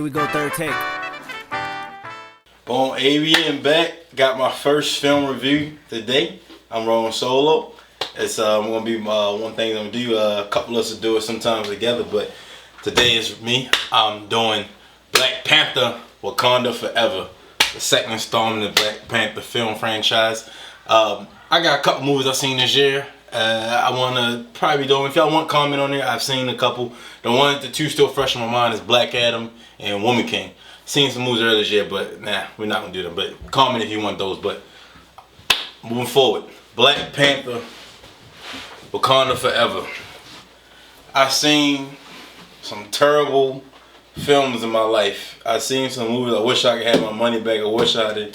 here we go, third take. Boom, ABN back. Got my first film review today. I'm rolling solo. It's gonna be one thing I'm gonna do. A couple of us will do it sometimes together, but today is me. I'm doing Black Panther: Wakanda Forever, the second installment of the Black Panther film franchise. I got a couple movies I've seen this year. I wanna probably do. If y'all want to comment on it, I've seen a couple. The two still fresh in my mind is Black Adam and Woman King. Seen some movies earlier this year, but nah, we're not gonna do them. But comment if you want those. But moving forward, Black Panther, Wakanda Forever. I've seen some terrible films in my life. I've seen some movies I wish I could have my money back. I wish I didn't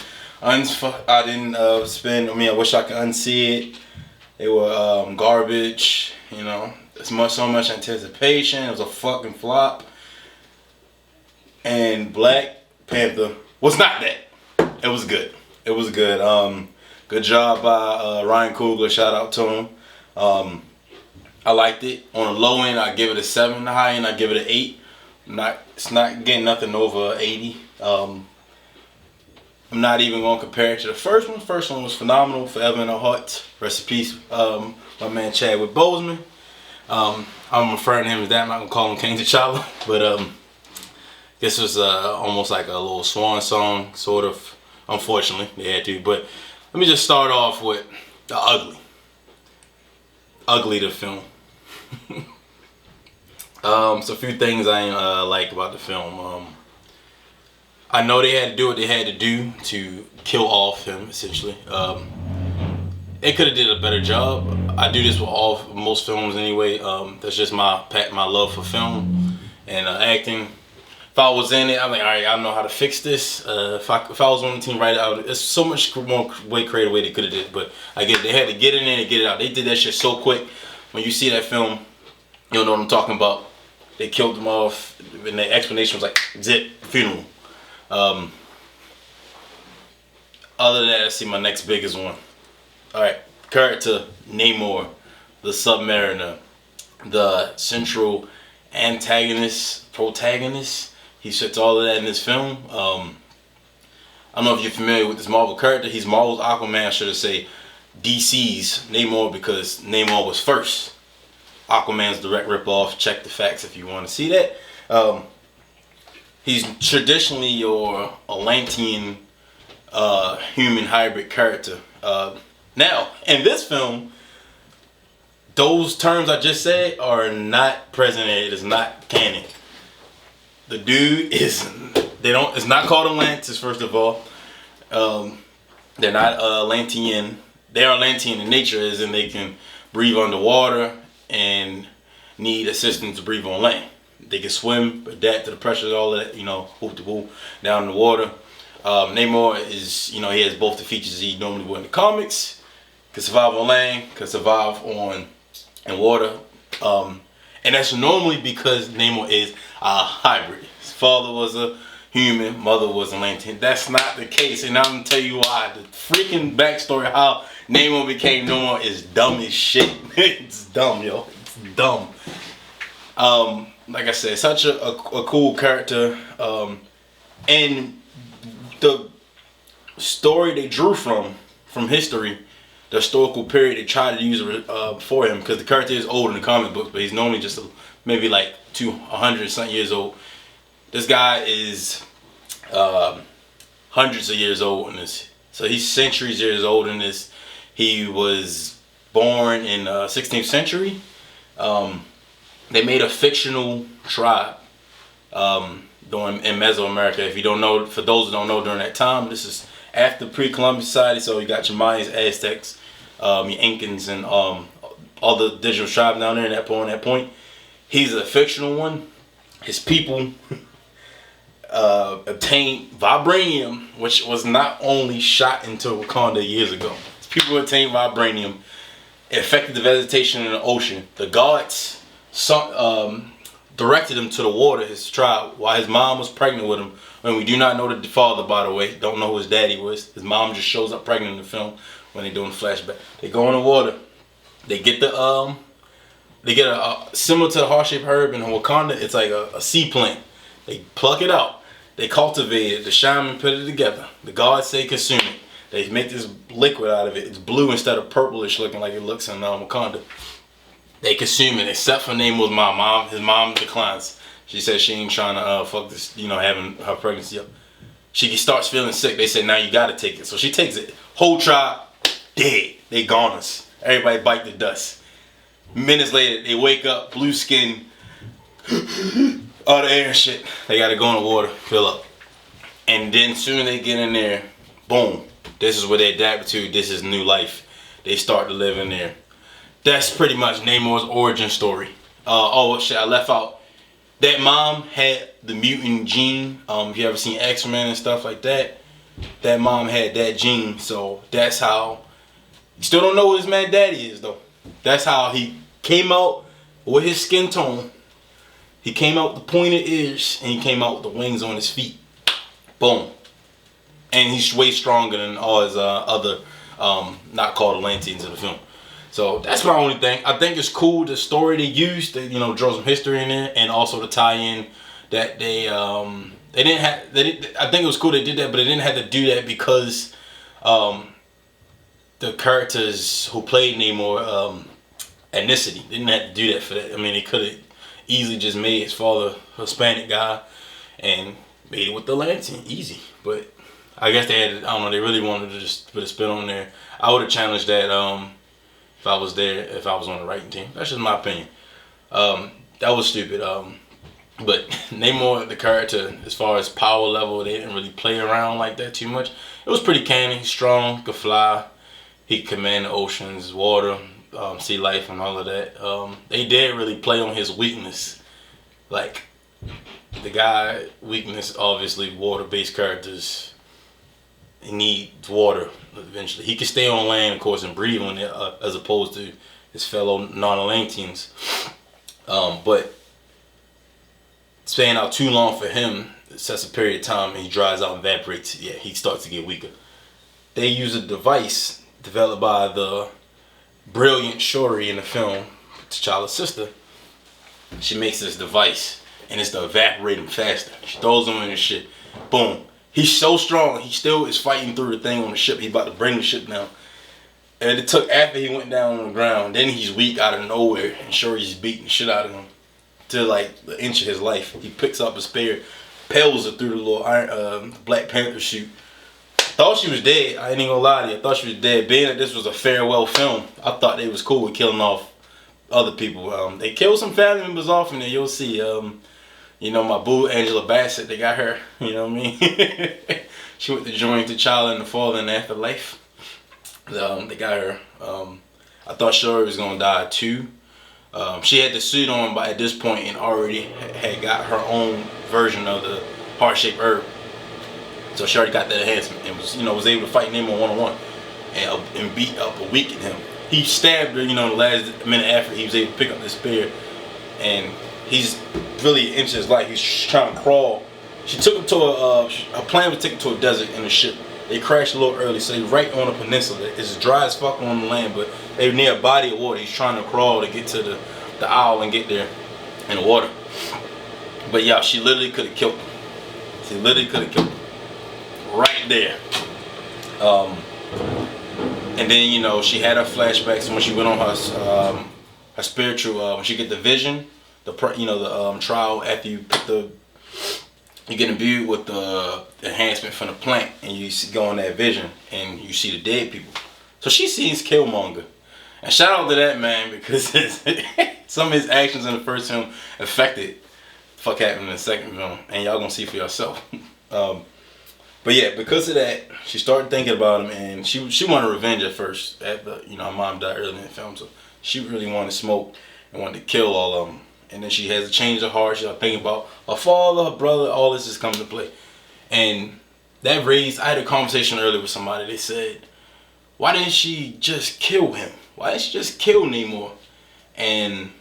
spend. I wish I could unsee it. They were garbage. You know, so much anticipation. It was a fucking flop. And Black Panther was not that. It was good. It was good. Good job by Ryan Coogler. Shout out to him. I liked it. On the low end, I give it a 7. The high end, I give it an 8. It's not getting nothing over 80. I'm not even going to compare it to the first one. The first one was phenomenal. Forever in our hearts. Rest in peace, my man Chadwick Boseman. I'm referring to him as that. I'm not going to call him King T'Challa. But this was almost like a little swan song, sort of. Unfortunately, they had to. But let me just start off with the ugly. Ugly the film. So a few things I ain't like about the film. I know they had to do what they had to do to kill off him, essentially. They could have did a better job. I do this with most films anyway. That's just my love for film and acting. If I was in it, I'm like, all right, I know how to fix this. If I was on the team right out, there's so much more creative way they could have did. But I get it. They had to get in there and get it out. They did that shit so quick. When you see that film, you'll know what I'm talking about. They killed them off, and the explanation was like, zip, funeral. Other than that, let's see my next biggest one. All right, character Namor, the Submariner, the central protagonist. He fits all of that in this film. I don't know if you're familiar with this Marvel character. He's Marvel's Aquaman, should I say DC's Namor, because Namor was first. Aquaman's direct ripoff. Check the facts if you want to see that. He's traditionally your Atlantean human hybrid character. Now, in this film, those terms I just said are not present. It is not canon. The dude it's not called Atlantis, first of all. They're not Atlantean. They are Atlantean in nature, as in they can breathe underwater and need assistance to breathe on land. They can swim, adapt to the pressure, all of that, hoop to hoop down in the water. Namor is, he has both the features he normally would in the comics. Can survive on land, can survive in water. And that's normally because Namor is a hybrid. His father was a human, mother was a Atlantean. That's not the case, and I'm gonna tell you why. The freaking backstory how Namor became Namor is dumb as shit. It's dumb, yo. It's dumb. Like I said, such a cool character. And the story they drew from history, the historical period they tried to use for him, because the character is old in the comic books, but he's normally just maybe like 100 something years old. This guy is hundreds of years old in this. So he's centuries years old in this. He was born in 16th century. They made a fictional tribe in Mesoamerica. If you don't know, for those who don't know, during that time, this is after pre-Columbian society. So you got your Mayans, Aztecs, your Incans, and all the indigenous tribes down there at that point. He's a fictional one. His people obtained vibranium, which was not only shot into Wakanda years ago. His people obtained vibranium. It affected the vegetation in the ocean. The gods directed him to the water, his tribe, while his mom was pregnant with him. And we do not know the father, by the way. Don't know who his daddy was. His mom just shows up pregnant in the film when they're doing the flashback. They go in the water. They get a similar to the heart-shaped herb in Wakanda. It's like a sea plant They pluck it out. They cultivate it. The shaman put it together. The gods say consume it. They make this liquid out of it. It's blue instead of purplish looking like it looks in Wakanda. They consume it, except for Namor's mom. His mom declines. She says she ain't trying to fuck this, having her pregnancy up. She starts feeling sick. They say, now you gotta take it. So she takes it. Whole tribe, dead. They goners. Everybody bite the dust. Minutes later, they wake up, blue skin, all the air and shit. They gotta go in the water, fill up. And then soon they get in there, boom. This is where they adapt to. This is new life. They start to live in there. That's pretty much Namor's origin story. Oh shit, I left out. That mom had the mutant gene. If you ever seen X-Men and stuff like that, that mom had that gene. So that's how. You still don't know who his man daddy is though. That's how he came out with his skin tone. He came out with the pointed ears and he came out with the wings on his feet. Boom. And he's way stronger than all his other not called Atlanteans in the film. So that's my only thing. I think it's cool the story they used, they draw some history in there, and also the tie-in that I think it was cool they did that, but they didn't have to do that because the characters who played Namor ethnicity. They didn't have to do that for that. I mean, they could have easily just made his father a Hispanic guy and made it with the Atlantean, easy. But I guess they had, I don't know, they really wanted to just put a spin on there. I would have challenged that if I was there, if I was on the writing team. That's just my opinion. That was stupid. But Namor, the character, as far as power level, they didn't really play around like that too much. It was pretty canny, strong, could fly. He could command the oceans, water, sea life, and all of that. They did really play on his weakness. Like, the guy, weakness, obviously, water-based characters, he needs water eventually. He can stay on land, of course, and breathe on it, as opposed to his fellow non-Atlanteans. But staying out too long for him, it sets a period of time and he dries out and evaporates. Yeah, he starts to get weaker. They use a device developed by the brilliant Shuri in the film, T'Challa's sister. She makes this device and it's to evaporate him faster. She throws him in the shit. Boom. He's so strong, he still is fighting through the thing on the ship. He's about to bring the ship down. And it took after he went down on the ground, then he's weak out of nowhere, and Shuri's beating the shit out of him to like the inch of his life. He picks up a spear, pels her through the little Black Panther suit. Thought she was dead. I ain't even gonna lie to you. I thought she was dead. Being that this was a farewell film, I thought they was cool with killing off other people. They killed some family members off in there. You'll see. My boo Angela Bassett, they got her. You know what I mean? She went to join T'Challa in the fall and afterlife. They got her. I thought Shuri was gonna die too. She had the suit on, but at this point, and already had got her own version of the heart-shaped herb. So she already got that enhancement and was able to fight Namor one-on-one and beat up or weaken him. He stabbed her, the last minute after he was able to pick up the spear, and he's really an inch of his life. He's trying to crawl. She took him to her plan was to take him to a desert in a ship. They crashed a little early, so they're right on a peninsula. It's dry as fuck on the land, but they're near a body of water. He's trying to crawl to get to the isle and get there in the water. But yeah, she literally could have killed him. She literally could have killed him. Right there. And then, she had her flashbacks when she went on her spiritual, when she get the vision, the trial after you get imbued with the enhancement from the plant, and you go on that vision and you see the dead people. So she sees Killmonger. And shout out to that man, because some of his actions in the first film affected fuck happened in the second film, and y'all gonna see for yourself. But yeah, because of that, she started thinking about him, and she wanted revenge at first. After her mom died early in the film, so she really wanted smoke and wanted to kill all of them. And then she has a change of heart. She's thinking about her father, her brother. All this is coming to play, and that raised. I had a conversation earlier with somebody. They said, "Why didn't she just kill him? Why didn't she just kill Namor?" And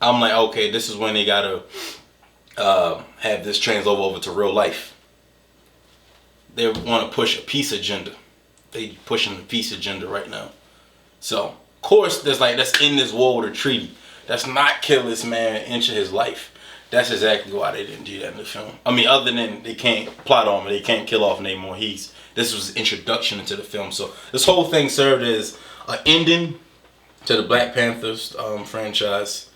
I'm like, okay, this is when they gotta have this translate over to real life. They want to push a peace agenda. They pushing the peace agenda right now. So, of course, that's in this war with a treaty. That's not kill this man an inch of his life. That's exactly why they didn't do that in the film. I mean, other than they can't plot armor, they can't kill off Namor. This was introduction into the film. So this whole thing served as an ending to the Black Panthers franchise.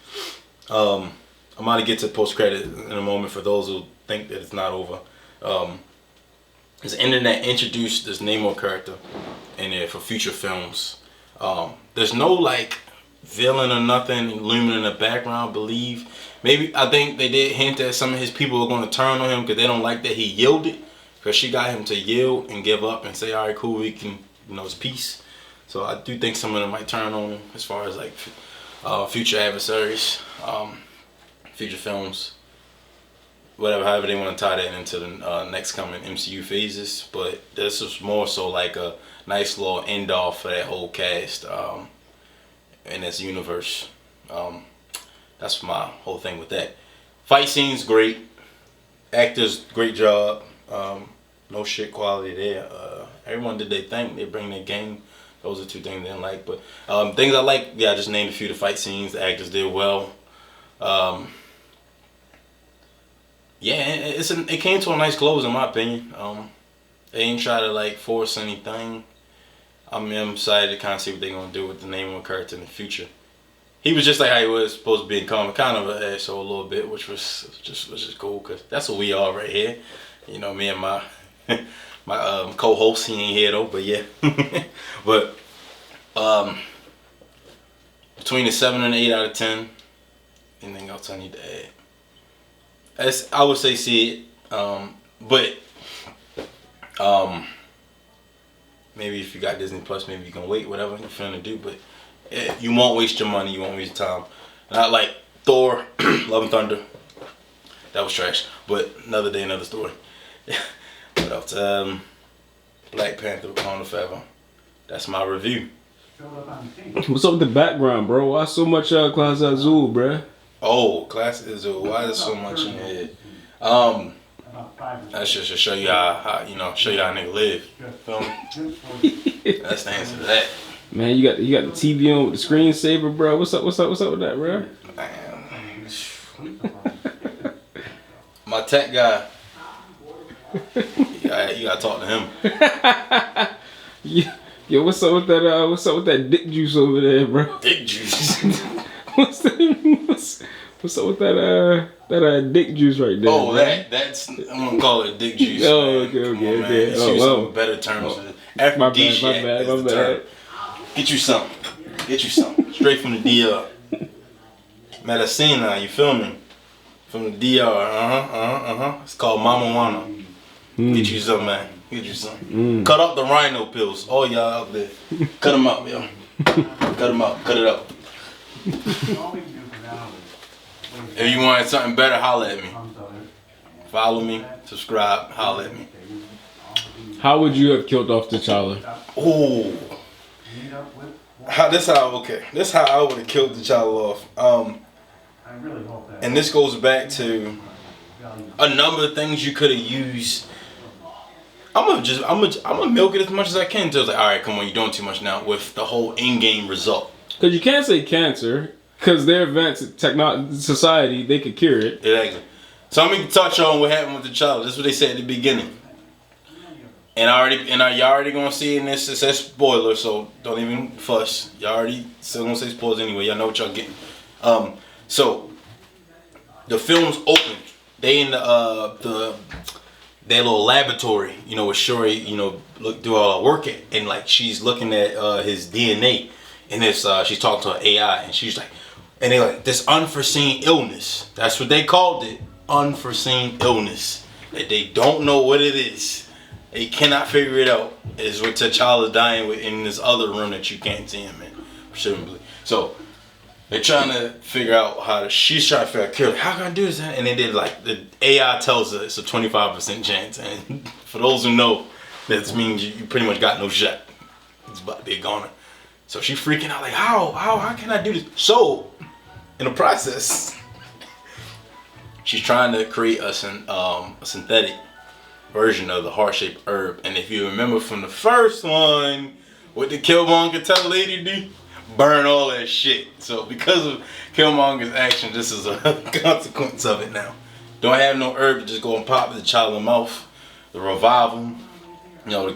I'm gonna get to post credit in a moment for those who think that it's not over. It's an ending that introduced this Namor character in there for future films. There's no like villain or nothing looming in the background. I think they did hint that some of his people are going to turn on him because they don't like that he yielded. Because she got him to yield and give up and say, all right, cool, we can, it's peace. So I do think some of them might turn on him as far as like future adversaries, future films, whatever, however they want to tie that into the next coming MCU phases. But this is more so like a nice little end off for that whole cast in this universe. That's my whole thing with that. Fight scenes, great. Actors, great job. No shit quality there. Everyone did their thing. They bring their game. Those are two things I didn't like. But things I like, I just named a few. The fight scenes, the actors did well. It came to a nice close in my opinion. They ain't try to like force anything. I'm excited to kind of see what they're gonna do with the Namor character in the future. He was just like how he was supposed to be in comic, kind of an asshole a little bit, which was just cool because that's what we are right here. Me and my my co-host, he ain't here though, but yeah. But between a 7 and 8 out of 10. Anything else I need to add? I would say see it, but maybe if you got Disney Plus, maybe you can wait, whatever you're finna do. But you won't waste your money, you won't waste your time. Not like Thor, Love and Thunder. That was trash. But another day, another story. What else? Black Panther, Wakanda Forever. That's my review. What's up with the background, bro? Why so much Class Azul, bruh? Oh, Class Azul. Why is there so much in here? That's just to show you how show you how a nigga live. Feel me? That's the answer to that. Man, you got the TV on with the screensaver, bro. What's up with that, bro? Damn. My tech guy. You gotta talk to him. Yo, what's up with that? What's up with that dick juice over there, bro? Dick juice. What's up with that dick juice right there? Oh, man? that's I'm gonna call it dick juice. Oh, okay. Oh, use some better terms. My bad. Get you something. Straight from the DR. Medicina, you feel me? From the DR. It's called Mama Wanna. Get you some, man. Get you some. Cut out the rhino pills. All y'all out there. Cut them out, yo. Cut them out. Cut it out. If you want something better, holla at me. Follow me. Subscribe. Holla at me. How would you have killed off T'Challa? Oh. This how I would have killed T'Challa off. And this goes back to a number of things you could have used. I'm gonna milk it as much as I can until it's like, all right, come on, you're doing too much now with the whole in-game result. Because you can't say cancer, because they're advanced society, they could cure it. Exactly. So I'm gonna touch on what happened with T'Challa. This is what they said at the beginning. And y'all already gonna see in this. It says spoiler, so don't even fuss. Y'all already still gonna say spoilers anyway. Y'all know what y'all getting. So the film's open. They in their little laboratory, with Shuri, do all her work at, and like she's looking at his DNA, and she's talking to her AI, and she's like, and they like this unforeseen illness. That's what they called it, unforeseen illness. That they don't know what it is. They cannot figure it out. Is what T'Challa's dying with in this other room that you can't see him in, presumably. So they're trying to figure out she's trying to figure out, Carol, how can I do this? And they did like, the AI tells her it's a 25% chance. And for those who know, that means you pretty much got no shot. It's about to be a goner. So she's freaking out like, how can I do this? So, in the process, she's trying to create a synthetic version of the heart-shaped herb. And if you remember from the first one, what did Killmonger tell Lady D? burn all that shit. So because of Killmonger's action, this is a consequence of it now. Don't have no herb to just go and pop the child in the mouth, to revive him, you know,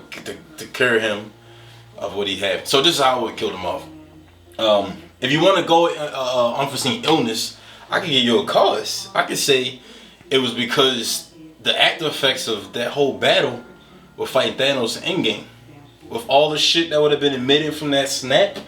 to cure him of what he had. So this is how I would kill him off. If you want to go unforeseen illness, I can give you a cause. I can say it was because the after effects of that whole battle were fighting Thanos in Endgame. With all the shit that would have been emitted from that snap,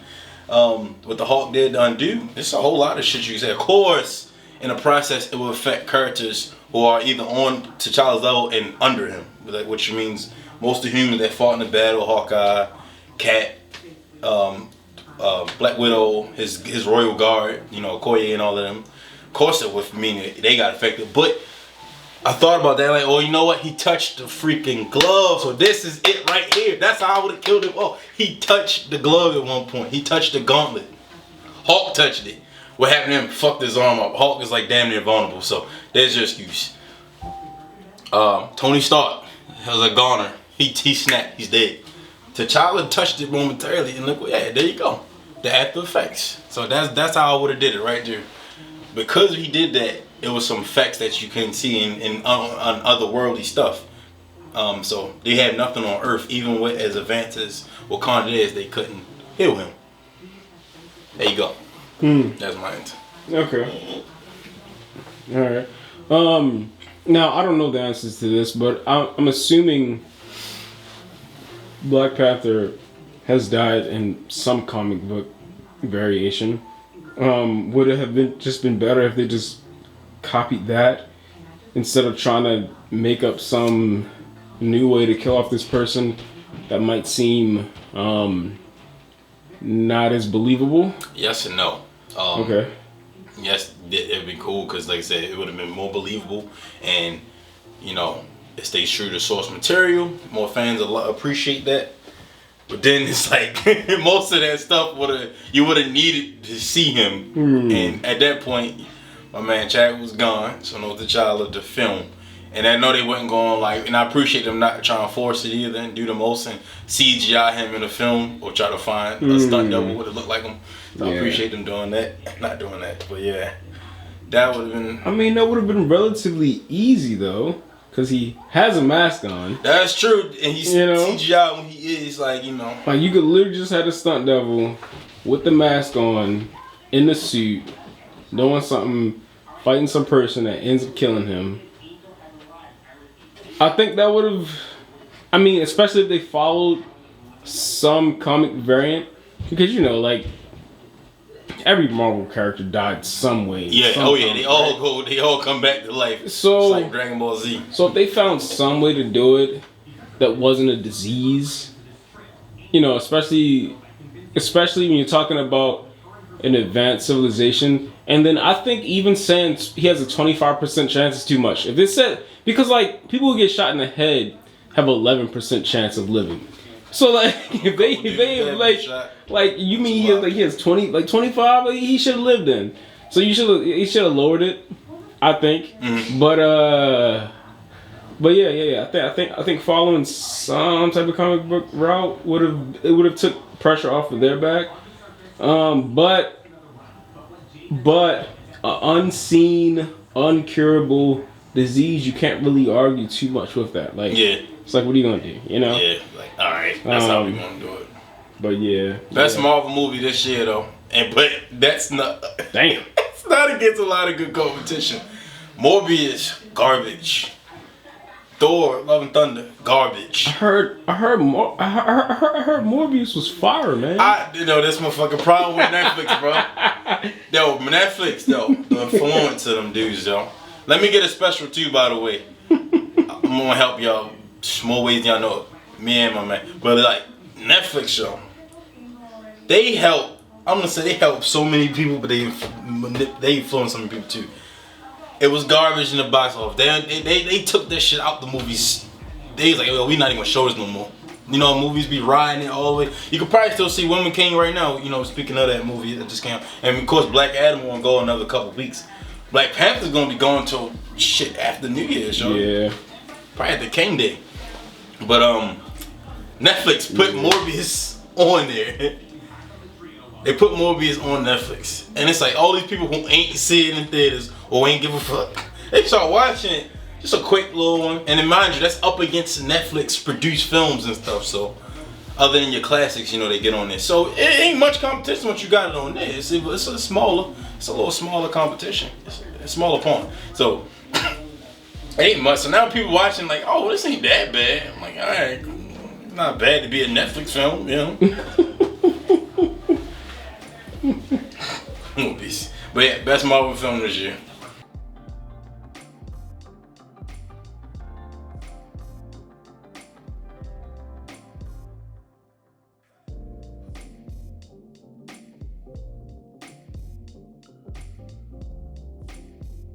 what the Hulk did to undo, there's a whole lot of shit you can say. Of course, in the process, it will affect characters who are either on T'Challa's level and under him, like, which means most of the humans that fought in the battle, Hawkeye, Cat, Black Widow, his royal guard, you know, Okoye and all of them. Of course, it would mean they got affected, but I thought about that, like, oh, you know what? He touched the freaking glove, so this is it right here. That's how I would have killed him. Oh, he touched the glove at one point. He touched the gauntlet. Hulk touched it. What happened to him? Fucked his arm up. Hulk is like damn near vulnerable, so there's your excuse. Tony Stark was a goner. He snapped. He's dead. T'Challa touched it momentarily, and look, yeah, there you go. The after effects. So that's how I would have did it right there. Because he did that, it was some effects that you couldn't see in otherworldly stuff. So they had nothing on Earth, even with as advanced as Wakanda is, they couldn't heal him. There you go. That's my answer. Okay. All right. Now I don't know the answers to this, but I'm assuming Black Panther has died in some comic book variation. Would it have been better if they just copied that instead of trying to make up some new way to kill off this person that might seem not as believable? Yes and no. Okay. Yes, it'd be cool because, like I said, it would have been more believable, and you know, it stays true to source material. More fans appreciate that. But then it's like most of that stuff you would have needed to see him, and at that point, my man Chadwick was gone, so no T'Challa to film. And I know they wasn't going like, and I appreciate them not trying to force it either and do the most and CGI him in the film or try to find a stunt double would have looked like him. So I appreciate them doing that, not doing that, but yeah, that would have been. I mean, that would have been relatively easy though, because he has a mask on. That's true, and he's CGI when he is like, you know. Like you could literally just have a stunt double with the mask on, in the suit, doing something, fighting some person that ends up killing him. I think that would have, I mean, especially if they followed some comic variant, because you know, like every Marvel character died some way. Yeah, they all come back to life. So it's like Dragon Ball Z. So if they found some way to do it that wasn't a disease, you know, especially when you're talking about an advanced civilization, and then I think even saying he has a 25% chance is too much. If they said, because like people who get shot in the head have 11% chance of living. So like if they like you mean he has 25, like, he should have lived then. So he should have lowered it, I think. But yeah. I think following some type of comic book route would have took pressure off of their back. But an unseen, uncurable disease, you can't really argue too much with that. Like, it's like, what are you gonna do? You know? Yeah, like, all right, that's how we gonna do it. But yeah, best Marvel movie this year though, but that's not. Damn, it's not against a lot of good competition. Morbius, garbage. Thor, Love and Thunder, garbage. I heard Morbius was fire, man. That's my fucking problem with Netflix, bro. Netflix, the influence of them dudes, though. Let me get a special too, by the way. I'm gonna help y'all more ways than y'all know. Me and my man, but like Netflix show, they help. I'm gonna say they help so many people, but they influence so many people too. It was garbage in the box office. They took that shit out the movies. They was like, well, we not even gonna show this no more. You know, movies be riding it all the way. You can probably still see Woman King right now. You know, speaking of that movie that just came out, and of course Black Adam won't go another couple weeks. Black Panther's gonna be going till shit after New Year's, yo. Yeah. Probably at the King Day. But Netflix put Morbius on there. They put Morbius on Netflix, and it's like all these people who ain't see it in theaters or ain't give a fuck, they start watching it. Just a quick little one, and then mind you, that's up against Netflix produced films and stuff. So, other than your classics, you know, they get on there. So it ain't much competition once you got it on there. It's a little smaller competition. It's a smaller pond. So it ain't much. So now people watching like, oh, this ain't that bad. I'm like, all right, it's not bad to be a Netflix film, you know. But yeah, best Marvel film this year.